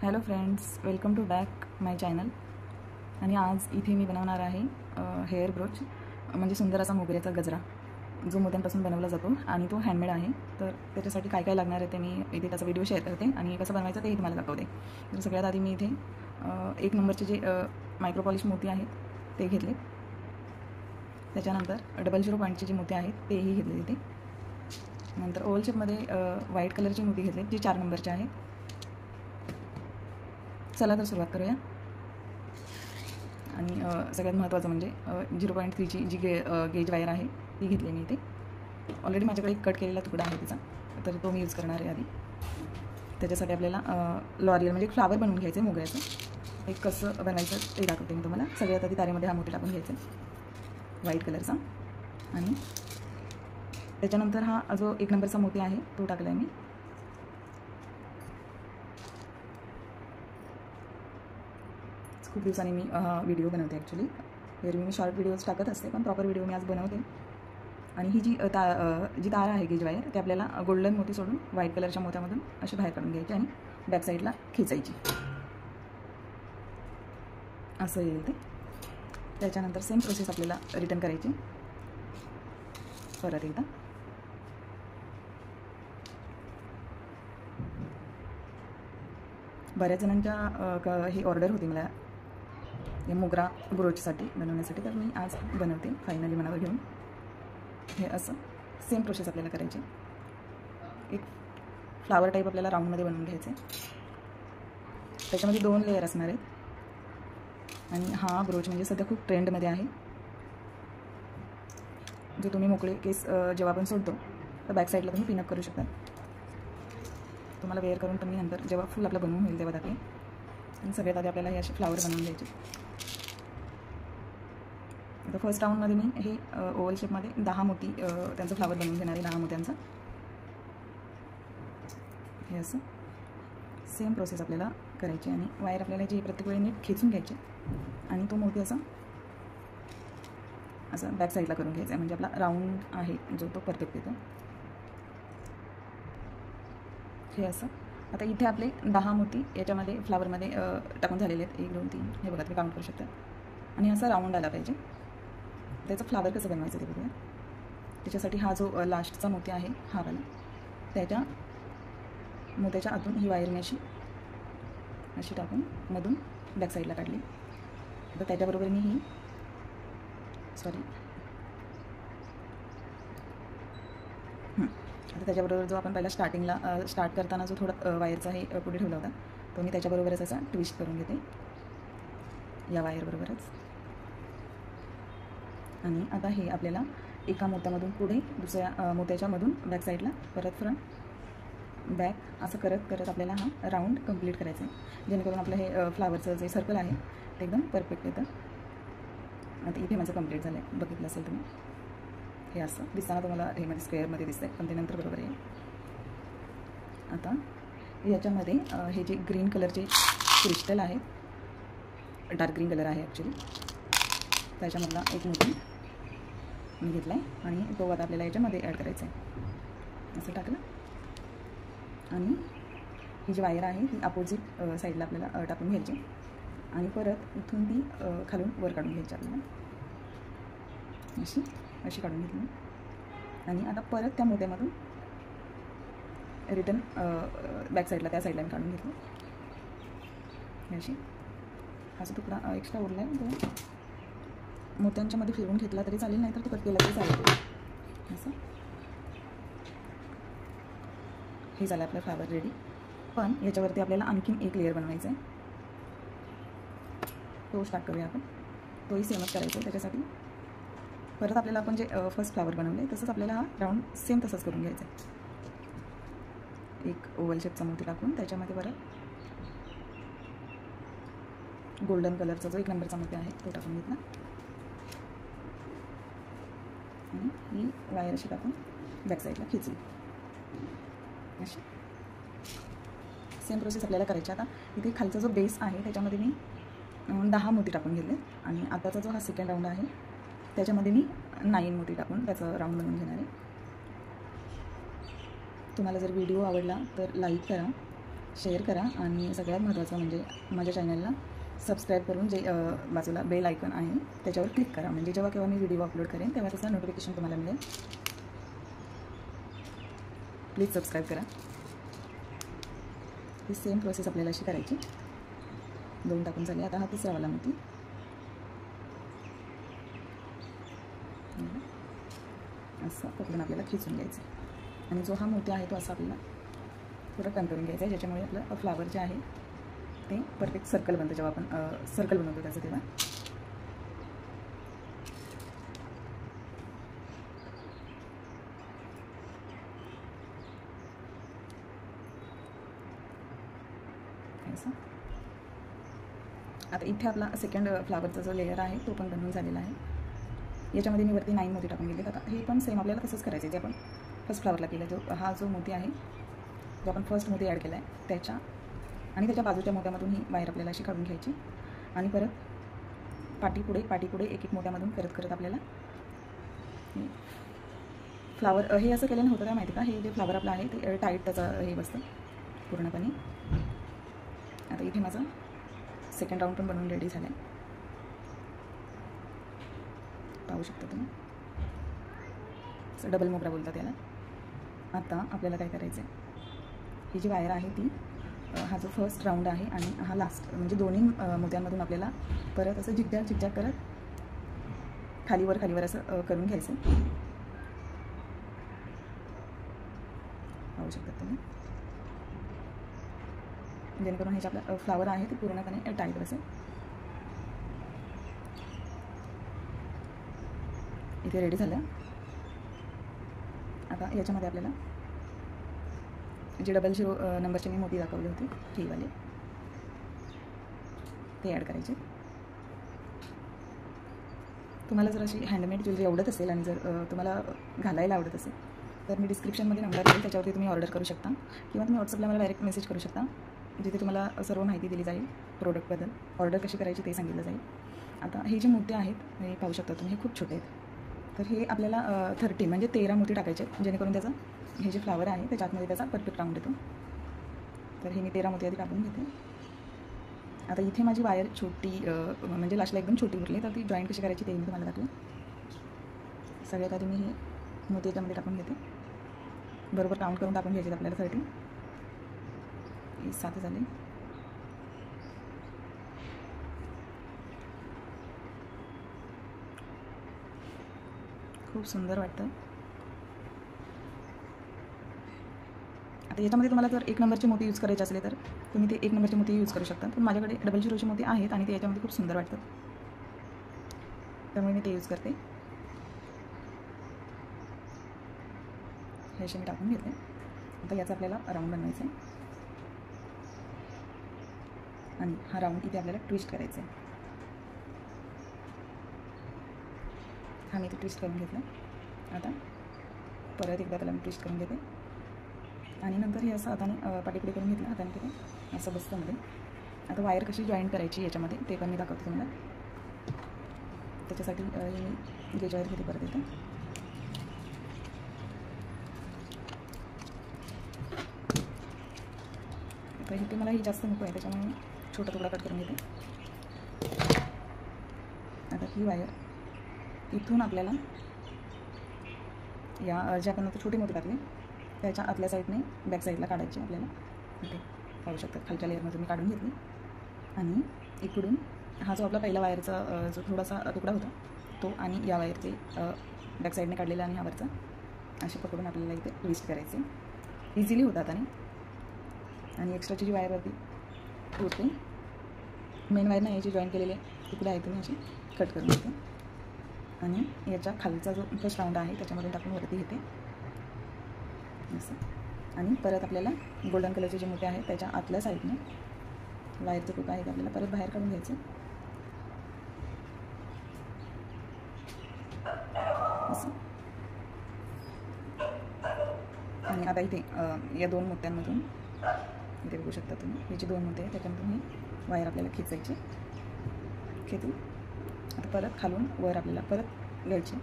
Hello friends, welcome to back my channel. आणि आज इथे मी बनवणार आहे हेअर ब्रोच, म्हणजे सुंदर असा मोगऱ्याचा गजरा जो मोत्यांपासून बनवला जातो आणि तो हँडमेड आहे. तर त्याच्यासाठी काय काय लागणार आहे ते मी इथे त्याचा व्हिडिओ शेअर करते आणि कसं बनवायचं तेही तुम्हाला दाखवते. तर सगळ्यात आधी मी इथे 1 नंबरचे जे मायक्रो पॉलिश मोती आहेत ते घेतले. त्याच्यानंतर 00 पॉईंटचे जे मोती आहेत तेही घेतले इथे. नंतर ओव्हल शेपमध्ये व्हाईट कलरचे मोती घेतले जे 4 नंबरचे आहेत. चला तर सुरुवात करूया. आणि सगळ्यात महत्त्वाचं म्हणजे 0.3ची जी गेज वायर आहे ती घेतली मी इथे. ऑलरेडी माझ्याकडे एक कट केलेला तुकडा आहे तिचा, तर तो मी यूज करणार आहे आधी. त्याच्यासाठी आपल्याला लॉरियल म्हणजे एक फ्लावर बनवून घ्यायचं आहे मोगऱ्याचं. एक कसं बनवायचं ते दाखवते मी तुम्हाला. सगळ्यात आधी तारेमध्ये हा मोती टाकून घ्यायचा व्हाईट कलरचा. आणि त्याच्यानंतर हा जो 1 नंबरचा मोती आहे तो टाकला आहे मी. खूप दिवसांनी मी व्हिडिओ बनवते ॲक्च्युली. एरवी मी शॉर्ट व्हिडिओज टाकत असते, पण प्रॉपर व्हिडिओ मी आज बनवते. आणि ही जी तार आहे गेज वायर, ते आपल्याला गोल्डन मोती सोडून व्हाईट कलरच्या मोत्यामधून अशी बाहेर काढून घ्यायची आणि बॅक साईडला खेचायची, असं येईल ते. त्याच्यानंतर सेम प्रोसेस आपल्याला रिटर्न करायची परत एकदा. बऱ्याच जणांच्या ही ऑर्डर होती मला या मोगरा ब्रोचसाठी बनवण्यासाठी, तर मी आज बनवते फायनली मनावर घेऊन. हे असं सेम प्रोसेस आपल्याला करायची. एक फ्लावर टाईप आपल्याला राऊंडमध्ये बनवून घ्यायचं आहे. त्याच्यामध्ये 2 लेयर असणार आहेत. आणि हा ब्रोच म्हणजे सध्या खूप ट्रेंडमध्ये आहे. जो तुम्ही मोकळे केस जेव्हा आपण सोडतो तर बॅक साईडला तुम्ही पिनअप करू शकता. तुम्हाला वेअर करून पण मी नंतर जेव्हा फुल आपलं बनवून होईल तेव्हा दाखवेन. आणि सगळ्यात आधी आपल्याला हे असे फ्लावर बनवून द्यायचे. आता फर्स्ट राऊंडमध्ये मी हे ओव्हल शेपमध्ये 10 मोती त्यांचं फ्लावर बनवून घेणार आहे. 10 मोत्यांचा हे असं सेम प्रोसेस आपल्याला करायची. आणि वायर आपल्याला जी प्रत्येक वेळी नीट खेचून घ्यायची आणि तो मोती असं बॅक साईडला करून घ्यायचा आहे, म्हणजे आपला राऊंड आहे जो तो परफेक्ट येतो. हे असं. आता इथे आपले 10 मोती याच्यामध्ये फ्लावरमध्ये टाकून झालेले आहेत. 1 2 3 हे बघा तुम्ही काउंट करू शकता. आणि असा राऊंड आला पाहिजे. त्याचं फ्लावर कसं बनवायचं ते बघूया. त्याच्यासाठी हा जो लास्टचा मोती आहे हा वाला, त्याच्या मोत्याच्या आतून ही वायर मी अशी टाकून मधून बॅक साईडला काढली. आता त्याच्याबरोबर मी ही आता त्याच्याबरोबर जो आपण पहिला स्टार्ट करताना जो थोडा वायरचा हे पुढे ठेवला होता तो मी त्याच्याबरोबरच असा ट्विस्ट करून घेते या वायरबरोबरच. आणि आता हे आपल्याला एका मोत्यामधून पुढे दुसऱ्या मोत्याच्यामधून बॅक साईडला परत फ्रंट बॅक असं करत करत आपल्याला हा राऊंड कंप्लीट करायचा आहे, जेणेकरून आपलं हे फ्लावरचं जे सर्कल आहे ते एकदम परफेक्ट येतं. आता इथे माझं कंप्लीट झालं आहे, बघितलं असेल तुम्ही. हे असं दिसताना तुम्हाला हे मध्ये स्क्वेअरमध्ये दिसतं आहे, पण ते नंतर बरोबर आहे. आता याच्यामध्ये हे जे ग्रीन कलरचे क्रिस्टल आहे, डार्क ग्रीन कलर आहे ॲक्च्युली, त्याच्यामधला एक मोती मी घेतला आहे आणि तो आता आपल्याला याच्यामध्ये ॲड करायचा आहे. असं टाकलं. आणि ही जी वायर आहे ती अपोजिट साईडला आपल्याला टाकून घ्यायची आणि परत इथून ती खालून वर काढून घ्यायची आपल्याला. अशी काढून घेतली. आणि आता परत त्या मोत्यामधून रिटर्न बॅक साईडला त्या साईडला मी काढून घेतली. अशी असा तुकडा एक्स्ट्रा उरला आहे तो मोत्यांच्यामध्ये फिरवून घेतला तरी चालेल, नाही तर तो कट केला तरी चालेल. असं हे झालं आपलं फ्लावर रेडी. पण याच्यावरती आपल्याला आणखीन एक लेअर बनवायचा आहे, तो स्टार्ट करूया आपण. तोही सेमच करायचा आहे. त्याच्यासाठी परत आपल्याला आपण जे फर्स्ट फ्लावर बनवले तसंच आपल्याला हा राऊंड सेम तसंच करून घ्यायचा आहे. एक ओव्हल शेपचा मोती टाकून त्याच्यामध्ये परत गोल्डन कलरचा जो 1 नंबरचा मोती आहे तो टाकून घेतला. आणि ही वायर अशी टाकून बॅक साईडला खेचली. अशी सेम प्रोसेस आपल्याला करायची. आता इथे खालचा जो बेस आहे त्याच्यामध्ये मी 10 मोती टाकून घेतले. आणि आताचा जो हा सेकंड राऊंड आहे त्याच्यामध्ये मी 9 मोती टाकून त्याचं राऊंड बनवून घेणार आहे. तुम्हाला जर व्हिडिओ आवडला तर लाईक करा, शेअर करा आणि सगळ्यात महत्त्वाचं म्हणजे माझ्या चॅनलला सबस्क्राईब करून जे बाजूला बेल आयकॉन आहे त्याच्यावर क्लिक करा, म्हणजे जेव्हा केव्हा मी व्हिडिओ अपलोड करेन तेव्हा त्याचं नोटिफिकेशन तुम्हाला मिळेल. प्लीज सबस्क्राईब करा. ही सेम प्रोसेस आपल्याला अशी करायची. 2 टाकून झाले. आता हा तिसरावाला मोती असं पकडून आपल्याला खिचून घ्यायचं आणि जो हा मोती आहे तो असा आपल्याला थोडं टर्न करून घ्यायचा आहे, ज्याच्यामुळे आपलं फ्लावर जे आहे ते परफेक्ट सर्कल बनतं. जेव्हा आपण सर्कल बनवतो त्याचं तेव्हा असं. आता इथे आपला सेकंड फ्लावरचा जो लेयर आहे तो पण बनवून झालेला आहे. याच्यामध्ये मी वरती 9 मोती टाकून गेले. आता हे पण सेम आपल्याला तसंच करायचं आहे जे आपण फर्स्ट फ्लावरला केलं. हा जो मोती आहे जो आपण फर्स्ट मोती ॲड केला आहे त्याच्या आणि त्याच्या बाजूच्या मोत्यामधून ही वायर आपल्याला अशी काढून घ्यायची आणि परत पाठीपुढे एक मोत्यामधून करत आपल्याला फ्लावर हे असं केल्याने होतं काय माहिती का, हे जे फ्लावर आपलं आहे ते टाईट त्याचं हे बसतं पूर्णपणे. आता इथे माझं सेकंड राऊंड पण बनवून रेडी झालं आहे, पाहू शकता तुम्ही. डबल मोगरा बोलतात त्याला. आता आपल्याला काय करायचं आहे, ही जी वायर आहे ती हा जो फर्स्ट राऊंड आहे आणि हा लास्ट म्हणजे दोन्ही मोत्यांमधून आपल्याला परत असं झिकझॅक करत खालीवर असं करून घ्यायचं. पाहू शकता तुम्ही, जेणेकरून हे जे आपलं फ्लावर आहे ते पूर्णपणे टाईट बसेल. इथे रेडी झालं. आता याच्यामध्ये आपल्याला जे 00 नंबरचे मी मोती दाखवले होते ही वाले ते ॲड करायचे. तुम्हाला जर अशी हँडमेड ज्वेलरी आवडत असेल आणि जर तुम्हाला घालायला आवडत असेल तर मी डिस्क्रिप्शनमध्ये नंबर देईल, त्याच्यावरती तुम्ही ऑर्डर करू शकता किंवा तुम्ही व्हॉट्सअपला मला डायरेक्ट मेसेज करू शकता, जिथे तुम्हाला सर्व माहिती दिली जाईल प्रोडक्टबद्दल. ऑर्डर कशी करायची ते सांगितलं जाईल. आता हे जे मोती आहेत हे पाहू शकता तुम्ही, हे खूप छोटे आहेत. तर हे आपल्याला 13 म्हणजे 13 मोती टाकायचे, जेणेकरून त्याचं हे जे फ्लावर आहे त्याच्या आतमध्ये त्याचा परफेक्ट राऊंड येतो. तर हे मी 13 मोती आधी टाकून घेते. आता इथे माझी वायर छोटी म्हणजे लास्टला एकदम छोटी उरली, तर ती जॉईंट कशी करायची ते मी तुम्हाला दाखवेन. सगळ्यात आधी मी हे मोती याच्यामध्ये टाकून घेते. बरोबर काउंट करून टाकून घ्यायचे आपल्याला 13. 7 झाले. खूप सुंदर वाटतं. आता याच्यामध्ये तुम्हाला जर 1 नंबरचे मोती यूज करायचे असले तर तुम्ही ते 1 नंबरचे मोती यूज करू शकता, पण माझ्याकडे 00चे मोती आहेत आणि ते याच्यामध्ये खूप सुंदर वाटतात, त्यामुळे मी ते यूज करते. हे असे मी टाकून घेते. आता याचा आपल्याला राऊंड बनवायचा आहे आणि हा राऊंड इथे आपल्याला ट्विस्ट करायचा आहे. हा मी इथे ट्विस्ट करून घेतला. आता परत एकदा त्याला मी ट्विस्ट करून घेते आणि नंतर हे असं हाताने पाठीपुढे करून घेतलं हाताने तिथे असं बसतं मध्ये. आता वायर कशी जॉईंट करायची याच्यामध्ये ते पण मी दाखवते तुम्हाला. त्याच्यासाठी मी गेज वायर किती परत येते. तर इथे मला ही जास्त नको आहे त्याच्यामुळे मी छोटा तुकडा कट करून घेते. आता ही वायर इथून आपल्याला या जे आपण छोटे मोठे टाकले त्याच्या आतल्या साईडने बॅक साईडला काढायचे आपल्याला. इथे पाहू शकतात खालच्या लेअरमधून मी काढून घेतली आणि इकडून हा जो आपला पहिला वायरचा जो थोडासा तुकडा होता तो आणि या वायरचे बॅक साईडने काढलेला आणि ह्यावरचा असे पकडून आपल्याला इथे ट्विस्ट करायचे. इझिली होतात आणि एक्स्ट्राची जी वायरवरती उरते मेन वायर नाही याची जॉईन केलेले तुकडे आहेत तुम्ही असे कट करून घेते आणि याच्या खालचा जो फर्स्ट राऊंड आहे त्याच्यामधून टाकून वरती घेते असं. आणि परत आपल्याला गोल्डन कलरचे जे मोठे आहेत त्याच्या आतल्या साईडने वायरचे तुकडे आहेत आपल्याला परत बाहेर काढून घ्यायचे असं. आणि आता इथे या 2 मोत्यांमधून इथे बघू शकता तुम्ही हे जे 2 मोते आहेत त्याच्यामधून ही वायर आपल्याला खेचायची. खेचून आता परत खालून वर आपल्याला परत घ्यायचे.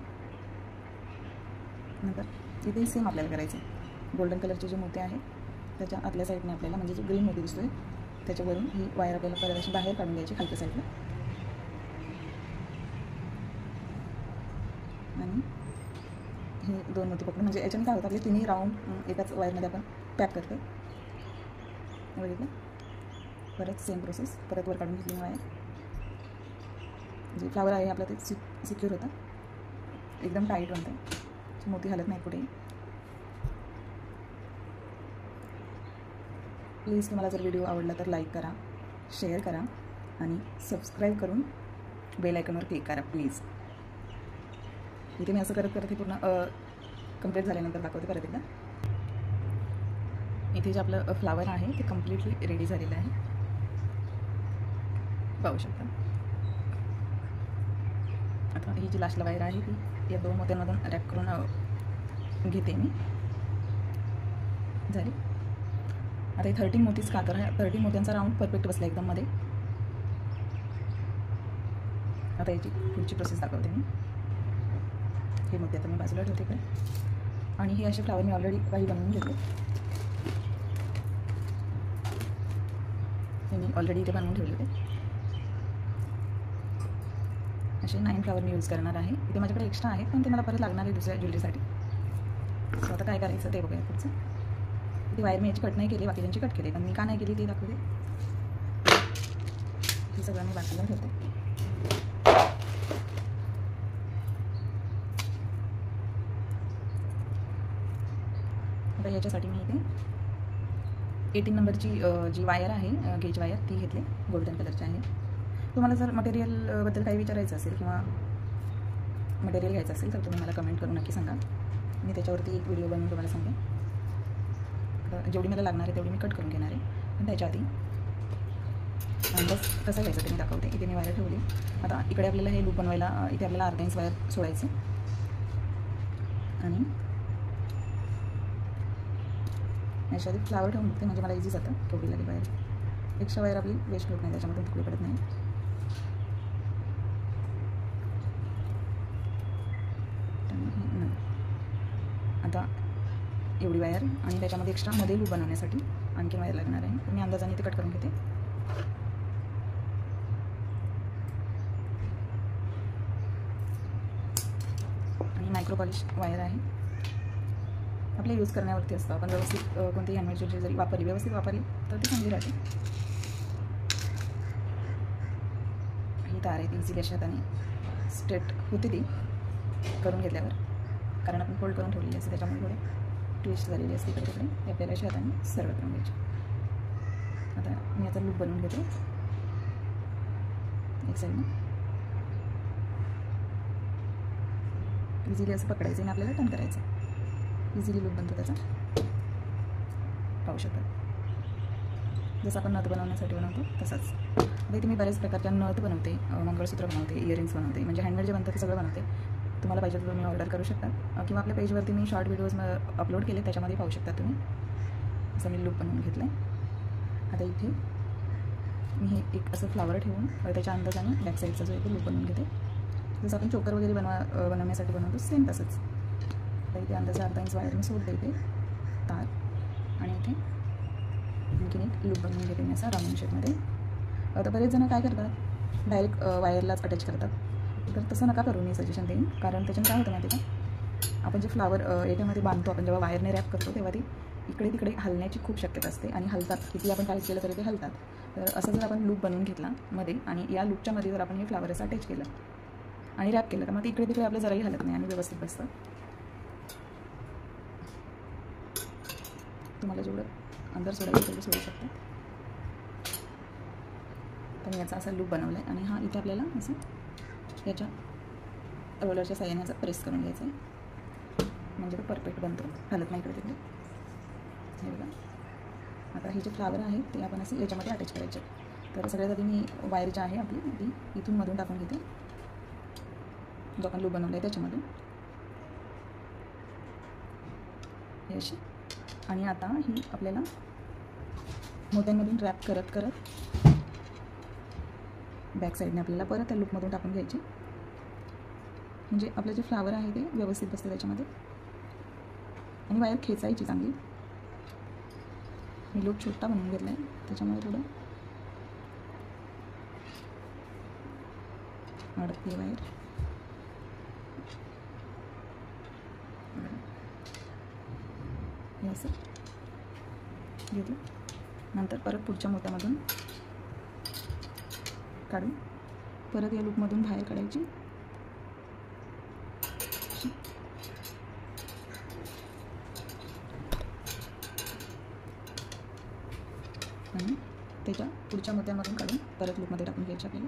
नंतर इथे सेम आपल्याला करायचे. गोल्डन कलरचे जे मोते आहेत त्याच्या आतल्या साईडने आपल्याला म्हणजे जे ग्रीन मोती दिसतोय त्याच्यावरून ही वायर आपल्याला परत अशी बाहेर काढून घ्यायची खालच्या साईडला. आणि हे 2 मोती पकडून म्हणजे याच्याने काय होतं आपले तिन्ही राऊंड एकाच वायरमध्ये आपण पॅक करतो. बघितलं. परत सेम प्रोसेस, परत वर काढून घेतली वायर. जे फ्लावर आहे आपलं ते सिक्युअर होतं, एकदम टाईट बनतं, मोती हलत नाही कुठेही. प्लीज तुम्हाला जर व्हिडिओ आवडला तर लाईक करा, शेअर करा आणि सबस्क्राईब करून बेल आयकॉनवर क्लिक करा प्लीज. इथे मी असं करत करत हे पूर्ण कंप्लीट झाल्यानंतर दाखवते परत एकदा. इथे जे आपलं फ्लावर आहे ते कम्प्लिटली रेडी झालेलं आहे, पाहू शकता. आता ही जी लास्टला वायर आहे ती या 2 मोत्यांमधून रॅप करून घेते मी. झाली. आता हे 13 मोतीच का, तर 13 मोत्यांचा राऊंड परफेक्ट बसला एकदम मध्ये. आता याची पुढची प्रोसेस दाखवते मी. हे मोती आता मी बाजूला ठेवते इकडे. आणि हे असे फ्लावर मी ऑलरेडी काही बनवून घेतले. हे मी ऑलरेडी इथे बनवून ठेवले होते. असे 9 फ्लावर मी यूज करणार आहे. इथे माझ्याकडे एक्स्ट्रा आहेत पण ते मला परत लागणार आहे दुसऱ्या ज्वेलरीसाठी. सो आता काय करायचं ते बघूया पुढचं. ती वायर मी याची कट नाही केली, बाकीच्यांची कट केली, पण मी का नाही केली ते दाखवते. हे सगळं मी बाजूला ठेवते. आता याच्यासाठी मी इथे 18 नंबरची जी वायर आहे गेज वायर ती घेतली, गोल्डन कलरची आहे. तुम्हाला जर मटेरियलबद्दल काही विचारायचं असेल किंवा मटेरियल घ्यायचं असेल तर तुम्ही मला कमेंट करून नक्की सांगा. मी त्याच्यावरती एक व्हिडिओ बनवून तुम्हाला सांगेन. जेवढी मला लागणार आहे तेवढी मी कट करून घेणार आहे. पण त्याच्या आधी बस कसं घ्यायचं ते मी दाखवते. इथे मी वायर ठेवली. आता इकडे आपल्याला हे लूप बनवायला इथे आपल्याला अर्धा इंच वायर सोडायचं आणि याच्या आधी फ्लावर ठेवून बघते म्हणजे मला इझी जातं केवढी लागेल वायर. एक्स्ट्रा वायर आपली वेस्ट होत नाही, त्याच्यामध्ये तुकडे पडत नाही. आता एवढी वायर आणि त्याच्यामध्ये एक्स्ट्रा मध्ये लूप बनवण्यासाठी आणखी वायर लागणार आहे. तर मी अंदाजाने ते कट करून घेते. आणि मायक्रो पॉलिश वायर आहे, आपल्या यूज करण्यावरती असतं. आपण व्यवस्थित कोणतीही हँडमेड ज्वेलरी जरी व्यवस्थित वापरली तर ती चांगली राहते. ही तार आहे ती इझिली अशा हाताने स्ट्रेट होते ती करून घेतल्यावर, कारण आपण फोल्ड करून ठेवलेली असते त्याच्यामुळे थोडे ट्विस्ट झालेली असते इकडे तिकडे. ते आपल्याला अशा हाताने सर्व करून घ्यायची. आता मी याचा लूप बनवून घेते एक साईडनं. इझिली असं पकडायचं आणि आपल्याला टर्न करायचं. इझिली लूप बनतो त्याचा, पाहू शकता. जसं आपण नथ बनवण्यासाठी बनवतो तसंच. आता इथे मी बऱ्याच प्रकारच्या नथ बनवते, मंगळसूत्र बनवते, इयरिंग्स बनवते, म्हणजे हँडमेड जे बनतं ते सगळं बनवते. तुम्हाला पाहिजे तर तुम्ही ऑर्डर करू शकता किंवा आपल्या पेजवरती मी शॉर्ट व्हिडिओज अपलोड केले, त्याच्यामध्ये पाहू शकता तुम्ही. असं मी लूप बनवून घेतलं आहे. आता इथे मी हे एक असं फ्लावर ठेवून त्याच्या अंदाजाने बॅक साईडचा जो आहे तो लूप बनवून घेते. जसं आपण चोकर वगैरे बनवण्यासाठी बनवतो सेम तसंच. तर इथे अंदाजे अर्धा इंच वायर मी सोडते इथे तार, आणि इथे आणखीन एक लूप बनवून घेते मी असा राऊंड शेपमध्ये. आता बरेच जण काय करतात, डायरेक्ट वायरलाच अटॅच करतात. तर तसं नका करू, मी सजेशन देईन. कारण त्याच्याने काय होतं माहिती का, आपण जे फ्लावर याच्यामध्ये बांधतो, आपण जेव्हा वायरने रॅप करतो तेव्हा ती इकडे तिकडे हलण्याची खूप शक्यता असते आणि हलतात. किती आपण काय केलं तरी ते हलतात. तर असं जर आपण लूप बनवून घेतला मध्ये आणि या लूपच्या मध्ये जर आपण हे फ्लावर असं अटॅच केलं आणि रॅप केलं तर मग ते इकडे तिकडे आपलं जराही हलत नाही आणि व्यवस्थित बसतं. तुम्हाला जेवढं अंदर सोडायचं तेवढं सोडू शकता. तर मी याचा असा लूप बनवला आहे आणि हा इथे आपल्याला असं याच्या रोलरच्या साह्याने असं प्रेस करून घ्यायचं आहे, म्हणजे तो परफेक्ट बनतो, हलत नाही इकडे तिकडे. हे बघा. आता हे जे फ्लावर आहे ते आपण असं याच्यामध्ये अटॅच करायचे. तर सगळ्यात आधी मी वायर जी आहे आपली ती इथून मधून टाकून घेते, जो आपण लूप बनवला आहे त्याच्यामधून हे अशी. आणि आता ही आपल्याला मोत्यांमधून रॅप करत करत बॅक साईडने आपल्याला परत त्या लूपमधून टाकून घ्यायची, म्हणजे आपलं जे फ्लावर आहे ते व्यवस्थित बसतं त्याच्यामध्ये. आणि वायर खेचायची चांगली. मी लूप छोटा बनवून घेतला आहे, त्याच्यामुळे थोडं अडकते वायर. हे असं घेतलं. नंतर परत पुढच्या मोत्यामधून काढून परत या लूपमधून बाहेर काढायची. आणि त्याच्या पुढच्या मोत्यांमधून काढून परत लूपमध्ये टाकून घ्यायचे आपल्याला.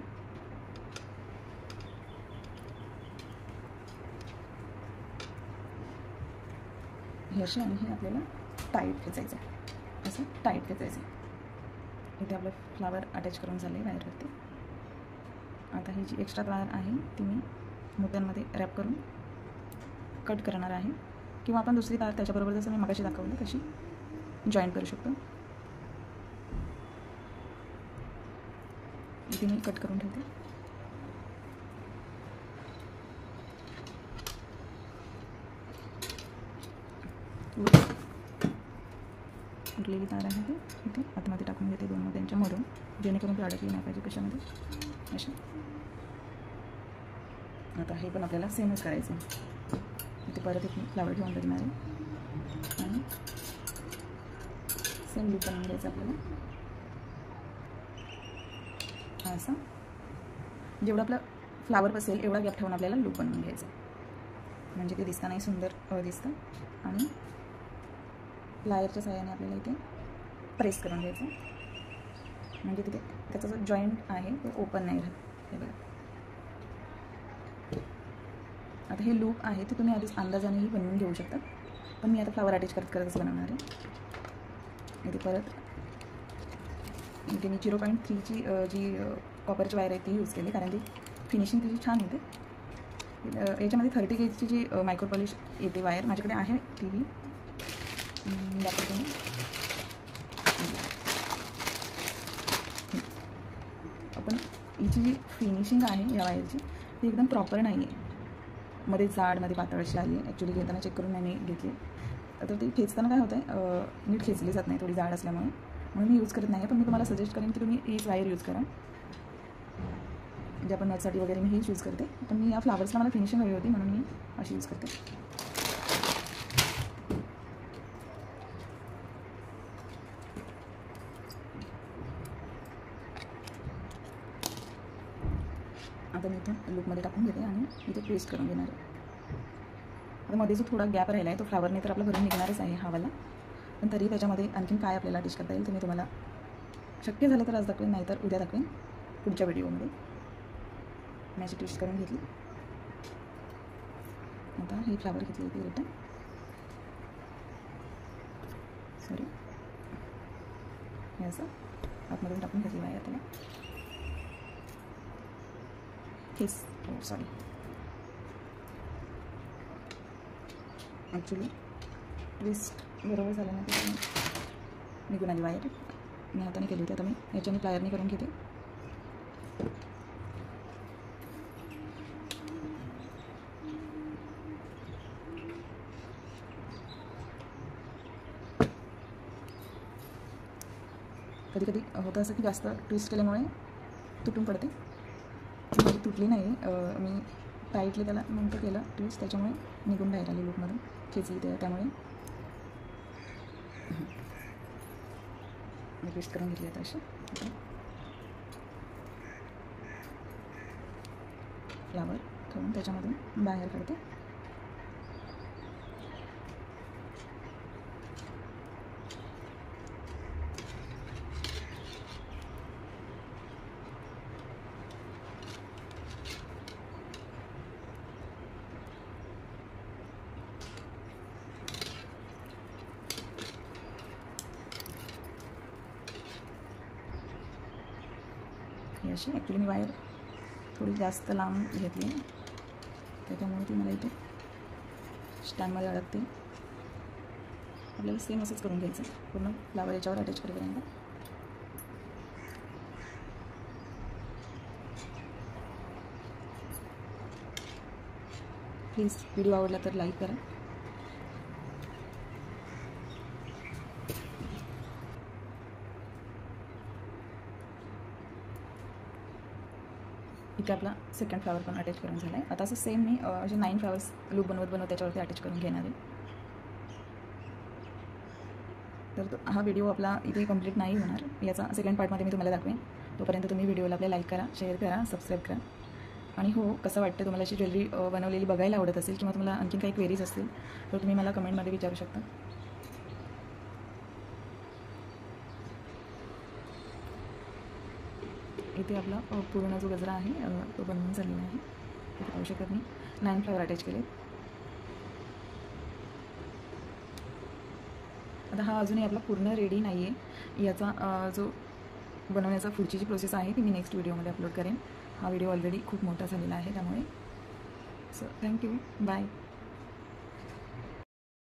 हे असे आणि हे आपल्याला टाईट खेचायचं आहे, असं टाईट खेचायचं आहे. इथे आपलं फ्लावर अटॅच करून झालं आहे वायरवरती. आता ही जी एक्स्ट्रा वायर आहे ती मी मोत्यांमध्ये रॅप करून कट करणार आहे, किंवा आपण दुसरी तार त्याच्याबरोबर जसं मी मगाशी दाखवलं तशी जॉईंट करू शकतो. इथे मी कट करून ठेवते. उरलेली तार आहे ती इथे आतमध्ये टाकून घेते दोन मोत्यांच्या मधून, जेणेकरून ती अडकली नाही पाहिजे कशामध्ये अशी. आता हे पण आपल्याला सेमच करायचं आहे. इथे परत एक फ्लावर ठेवून बघणार आहे आणि सेम लूप बनवून घ्यायचं आपल्याला. असं जेवढं आपलं फ्लावर बसेल एवढा गॅप ठेवून आपल्याला लूप बनवून घ्यायचं, म्हणजे ते दिसतानाही सुंदर दिसतं. आणि प्लायरच्या साहाय्याने आपल्याला इथे प्रेस करून घ्यायचं, म्हणजे तिथे त्याचा जो जॉईंट आहे ते ओपन नाही राहत. हे बघा, आता हे लूप आहे ते तुम्ही आधीच अंदाजानेही बनवून घेऊ शकता, पण मी आता फ्लावर अटॅच करत करतच बनवणार आहे. इथे परत इथे मी 0.3ची जी कॉपरची वायर आहे ती यूज केली, कारण ती फिनिशिंग तिची छान होते. याच्यामध्ये 30 गेजची जी मायक्रो पॉलिश येते वायर माझ्याकडे आहे ती दाखवते मी. आपण हिची जी फिनिशिंग आहे या वायरची ती एकदम प्रॉपर नाही आहे, मध्ये जाड मध्ये पातळ अशी आली आहे. ॲक्च्युली घेताना चेक करून मी घेतली, तर ती खेचताना काय होतं आहे नीट खेचली जात नाही थोडी जाड असल्यामुळे, म्हणून मी यूज करत नाही. पण मी तुम्हाला सजेस्ट करेन की तुम्ही हीच वायर यूज करा, म्हणजे आपण नटसाठी वगैरे मी हीच यूज करते. पण मी या फ्लावर्सला मला फिनिशिंग हवी होती म्हणून मी अशी यूज करते. आता मी इथून लूपमध्ये टाकून घेते आणि इथे पेस्ट करून घेणार आहे. आता मध्ये जो थोडा गॅप राहिला आहे तो फ्लावरने तर आपला भरून निघणारच आहे हा वाला, पण तरी त्याच्यामध्ये आणखीन काय आपल्याला डिश करता येईल ते मी तुम्हाला शक्य झालं तर आज दाखवेन, नाहीतर उद्या दाखवेन पुढच्या व्हिडिओमध्ये. मी अशी ट्विस्ट करून घेतली. आता ही फ्लावर घेतली होती रिटर्न, सॉरी हे असं आतमधून टाकून घेतली आहे त्याला. हेच सॉरी ॲक्च्युली ट्विस्ट बरोबर झालं नाही त्याच्यामुळे निघून आली वायर. मी हाताने केली होती, आता मी याच्याने प्लायरने करून घेते. कधी कधी होतं असं की जास्त ट्विस्ट केल्यामुळे तुटून पडते. माझी तुटली नाही, मी टाईटली त्याला नंतर केलं ट्विस्ट, त्याच्यामुळे निघून बाहेर आली लूपमधून, खेचली त्यामुळे मी ट्विस्ट करून घेतली. आता अशी फ्लावर ठेवून त्याच्यामधून बाहेर काढते. ही अशी ॲक्च्युली मी वायर थोडी जास्त लांब घेतली आहे, त्याच्यामुळे ती मला इथे स्टँडमध्ये अडकते. आपल्याला सेम असंच करून घ्यायचं पूर्ण फ्लावर याच्यावर अटॅच करेपर्यंत. प्लीज व्हिडिओ आवडला तर लाईक करा. इथे आपला सेकंड फ्लावर पण अटॅच करून झाला आहे. आता असं सेम मी असे 9 फ्लावर्स लूप बनवत त्याच्यावरती अटॅच करून घेणार आहे. तर हा व्हिडिओ आपला इथे कंप्लीट नाही होणार, याचा सेकंड पार्टमध्ये मी तुम्हाला दाखवेन. तोपर्यंत तुम्ही व्हिडिओला आपल्या लाईक करा, शेअर करा, सबस्क्राईब करा. आणि हो, कसं वाटतं तुम्हाला अशी ज्वेलरी बनवलेली बघायला आवडत असेल किंवा तुम्हाला आणखीन काही क्वेरीज असतील तर तुम्ही मला कमेंटमध्ये विचारू शकता. इथे आपला पूर्ण जो गजरा आहे तो बनवून झालेला आहे. इथे पाहू शकत मी 9 फ्लावर अटॅच केले. आता हा अजूनही आपला पूर्ण रेडी नाही आहे. याचा जो बनवण्याचा पुढची जी प्रोसेस आहे ती मी नेक्स्ट व्हिडिओमध्ये अपलोड करेन. हा व्हिडिओ ऑलरेडी खूप मोठा झालेला आहे त्यामुळे. So thank you, bye.